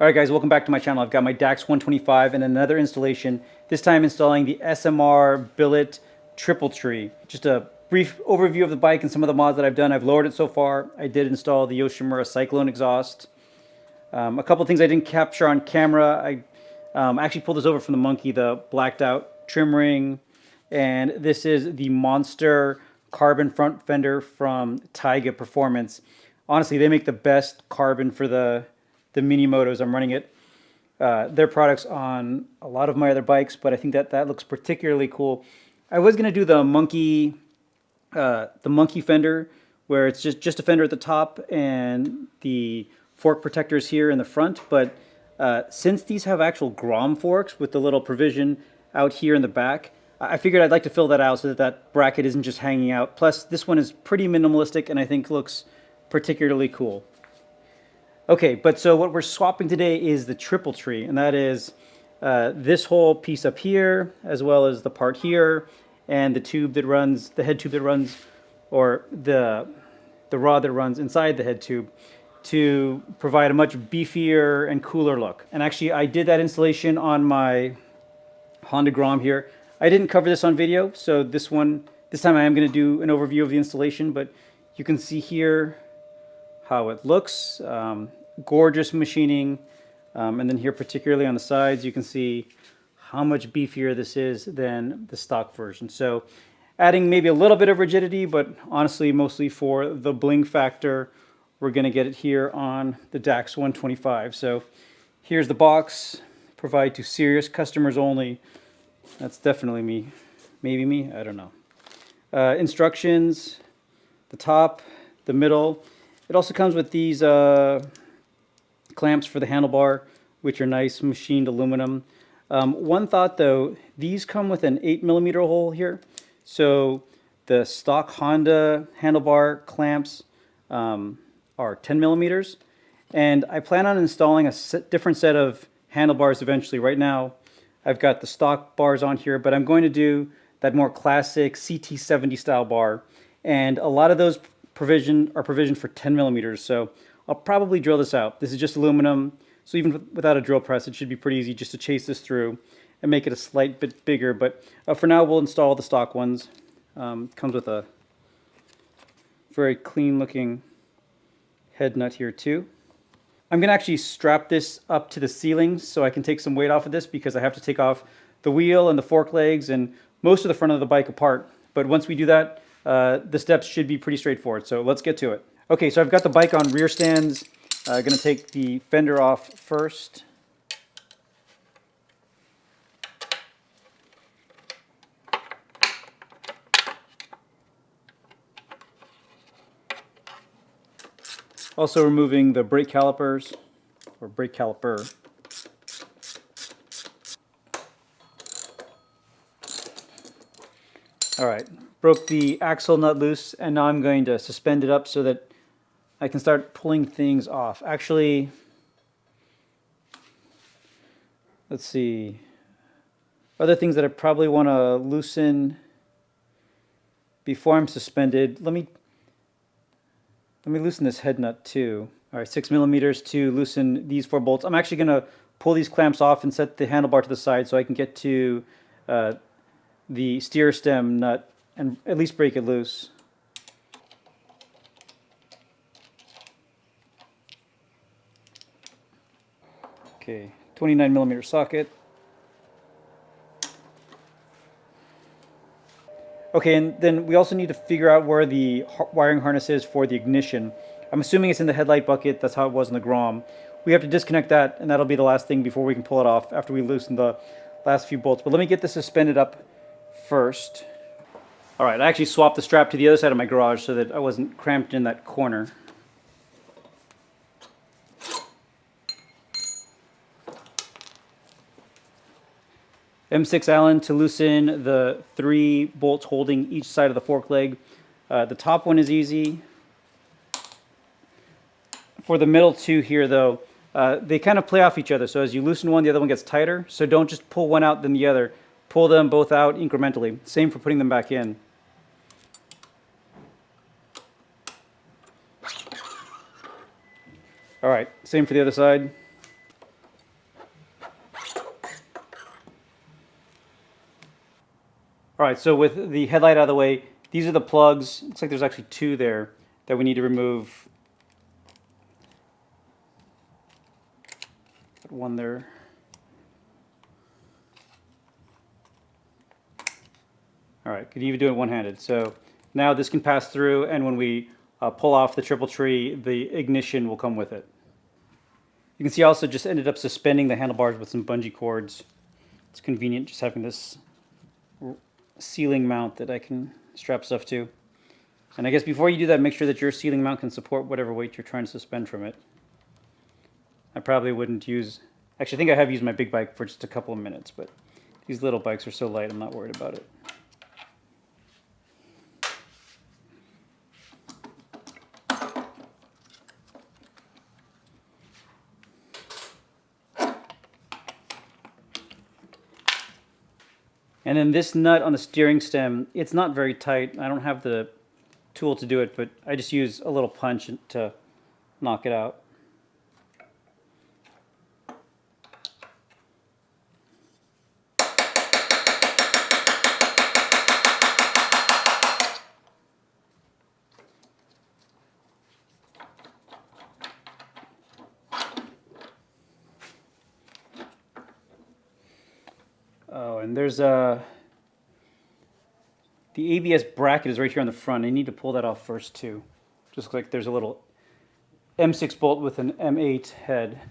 Alright guys, welcome back to my channel. I've got my Dax 125 and another installation, this time installing the SMR Billet triple tree. Just a brief overview of the bike and some of the mods that I've done. I've lowered it so far. I did install the Yoshimura Cyclone exhaust. A couple things I didn't capture on camera. I actually pulled this over from the Monkey, the blacked out trim ring. And this is the Monster carbon front fender from Taiga Performance. Honestly, they make the best carbon for the mini motos. I'm running their products on a lot of my other bikes, but I think that looks particularly cool. I was gonna do the monkey fender, where it's just a fender at the top and the fork protectors here in the front. But since these have actual Grom forks with the little provision out here in the back, I figured I'd like to fill that out so that that bracket isn't just hanging out. Plus, this one is pretty minimalistic and I think looks particularly cool. Okay, but so what we're swapping today is the triple tree, and that is this whole piece up here, as well as the part here, and the tube that runs, the head tube that runs, or the rod that runs inside the head tube, to provide a much beefier and cooler look. And actually, I did that installation on my Honda Grom here. I didn't cover this on video, so this time I am going to do an overview of the installation, but you can see here how it looks. Gorgeous machining, and then here particularly on the sides you can see how much beefier this is than the stock version. So adding maybe a little bit of rigidity, but honestly mostly for the bling factor. We're going to get it here on the Dax 125. So here's the box, provide to serious customers only. That's definitely me, maybe me, I don't know. Instructions, the top, the middle. It also comes with these clamps for the handlebar, which are nice machined aluminum. One thought though, these come with an 8mm hole here. So the stock Honda handlebar clamps are 10mm. And I plan on installing a different set of handlebars eventually. Right now, I've got the stock bars on here, but I'm going to do that more classic CT70 style bar. And a lot of those are provisioned for 10mm. So I'll probably drill this out. This is just aluminum, so even without a drill press, it should be pretty easy just to chase this through and make it a slight bit bigger. But for now, we'll install the stock ones. Comes with a very clean looking head nut here too. I'm going to actually strap this up to the ceiling so I can take some weight off of this, because I have to take off the wheel and the fork legs and most of the front of the bike apart. But once we do that, the steps should be pretty straightforward. So let's get to it. Okay, so I've got the bike on rear stands. I'm going to take the fender off first. Also removing the brake calipers, or brake caliper. All right, broke the axle nut loose, and now I'm going to suspend it up so that I can start pulling things off. Actually, let's see. Other things that I probably want to loosen before I'm suspended. Let me loosen this head nut too. All right, 6mm to loosen these 4 bolts. I'm actually going to pull these clamps off and set the handlebar to the side so I can get to the steer stem nut and at least break it loose. Okay, 29mm socket. Okay, and then we also need to figure out where the wiring harness is for the ignition. I'm assuming it's in the headlight bucket. That's how it was in the Grom. We have to disconnect that, and that'll be the last thing before we can pull it off after we loosen the last few bolts. But let me get this suspended up first. All right, I actually swapped the strap to the other side of my garage so that I wasn't cramped in that corner. M6 Allen to loosen the 3 bolts holding each side of the fork leg. The top one is easy. For the middle 2 here though, they kind of play off each other. So as you loosen one, the other one gets tighter. So don't just pull one out then the other. Pull them both out incrementally. Same for putting them back in. All right, same for the other side. All right, so with the headlight out of the way, these are the plugs. Looks like there's actually two there that we need to remove. Put one there. All right, could even do it one-handed. So now this can pass through, and when we pull off the triple tree, the ignition will come with it. You can see I also just ended up suspending the handlebars with some bungee cords. It's convenient just having this ceiling mount that I can strap stuff to. And I guess before you do that, make sure that your ceiling mount can support whatever weight you're trying to suspend from it. I probably wouldn't use... Actually, I think I have used my big bike for just a couple of minutes, but these little bikes are so light, I'm not worried about it. And then this nut on the steering stem, it's not very tight. I don't have the tool to do it, but I just use a little punch to knock it out. Oh, and there's the ABS bracket is right here on the front. I need to pull that off first too. Just like there's a little M6 bolt with an M8 head.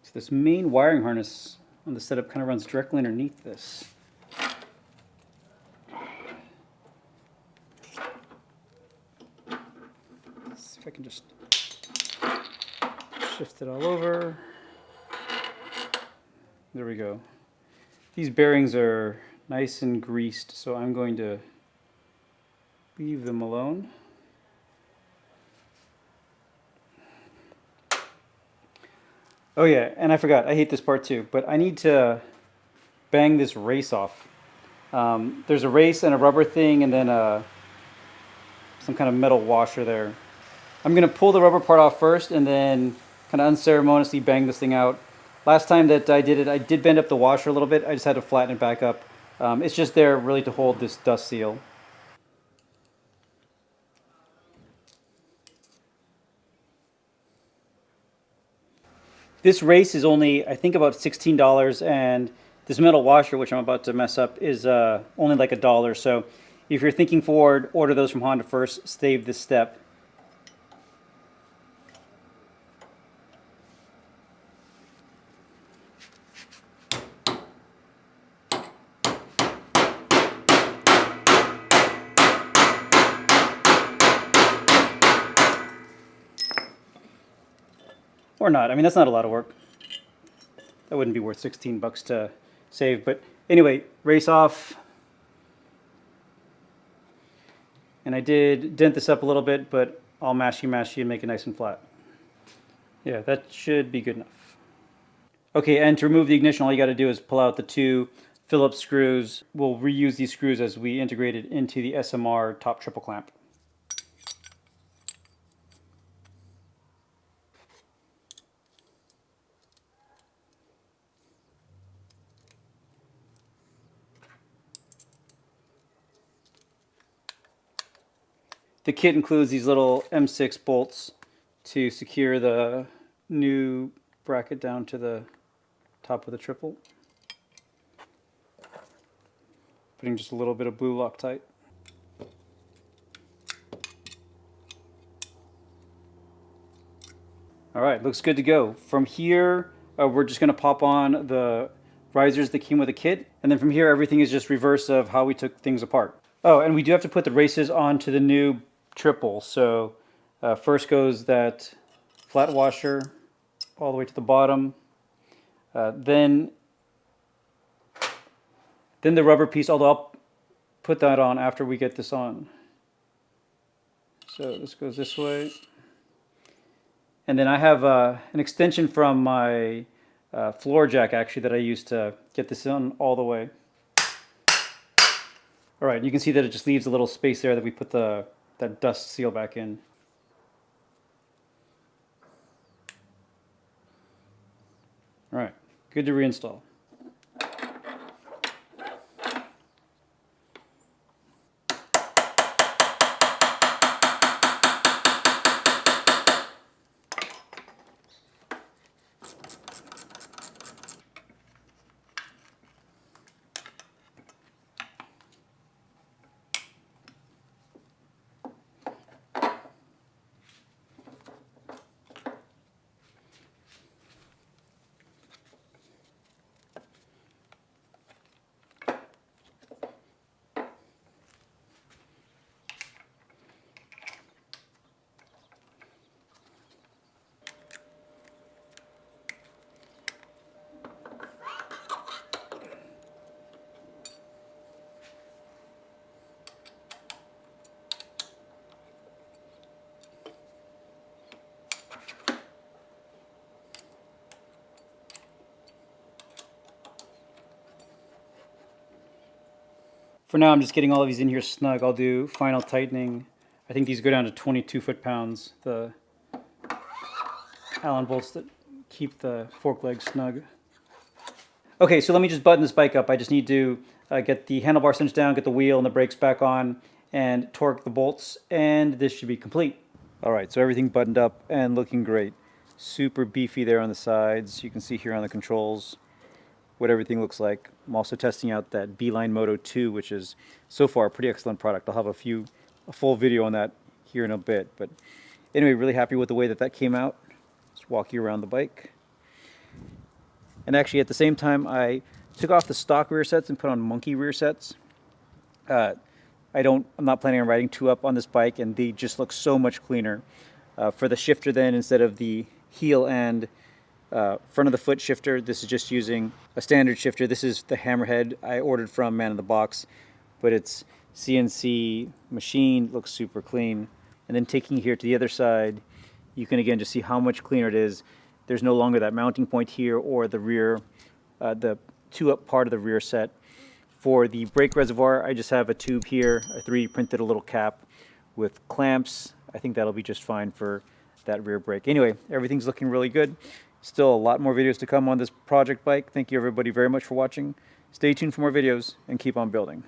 So this main wiring harness on the setup kind of runs directly underneath this. Let's see if I can just shift it all over. There we go. These bearings are nice and greased, so I'm going to leave them alone. Oh yeah, and I forgot, I hate this part too, but I need to bang this race off. There's a race and a rubber thing and then some kind of metal washer there. I'm going to pull the rubber part off first and then kind of unceremoniously bang this thing out. Last time that I did it, I did bend up the washer a little bit. I just had to flatten it back up. It's just there really to hold this dust seal. This race is only, I think, about $16, and this metal washer, which I'm about to mess up, is only like $1. So if you're thinking forward, order those from Honda first, save this step. Or not. I mean, that's not a lot of work. That wouldn't be worth 16 bucks to save. But anyway, race off. And I did dent this up a little bit, but I'll mashy and make it nice and flat. Yeah, that should be good enough. Okay, and to remove the ignition, all you got to do is pull out the two Phillips screws. We'll reuse these screws as we integrate it into the SMR top triple clamp. The kit includes these little M6 bolts to secure the new bracket down to the top of the triple. Putting just a little bit of blue Loctite. All right, looks good to go. From here, we're just going to pop on the risers that came with the kit, and then from here, everything is just reverse of how we took things apart. Oh, and we do have to put the races onto the new triple. So first goes that flat washer, all the way to the bottom. Then the rubber piece, although I'll put that on after we get this on. So this goes this way. And then I have an extension from my floor jack actually that I used to get this on all the way. All right, you can see that it just leaves a little space there that we put that dust seal back in. All right, good to reinstall. For now, I'm just getting all of these in here snug. I'll do final tightening. I think these go down to 22 foot-pounds, the Allen bolts that keep the fork leg snug. Okay, so let me just button this bike up. I just need to get the handlebar cinched down, get the wheel and the brakes back on, and torque the bolts, and this should be complete. All right, so everything buttoned up and looking great. Super beefy there on the sides. You can see here on the controls what everything looks like. I'm also testing out that Beeline Moto 2, which is so far a pretty excellent product. I'll have a full video on that here in a bit. But anyway, really happy with the way that came out. Just walk you around the bike. And actually at the same time, I took off the stock rear sets and put on monkey rear sets. I'm not planning on riding 2-up on this bike, and they just look so much cleaner. For the shifter then, instead of the heel and front of the foot shifter, this is just using a standard shifter. This is the Hammerhead I ordered from MNNTHBX, but it's CNC machined, looks super clean. And then taking here to the other side, you can again just see how much cleaner it is. There's no longer that mounting point here or the rear, the 2-up part of the rear set. For the brake reservoir, I just have a tube here. I 3D printed a little cap with clamps. I think that'll be just fine for that rear brake. Anyway, everything's looking really good. Still a lot more videos to come on this project bike. Thank you everybody very much for watching. Stay tuned for more videos and keep on building.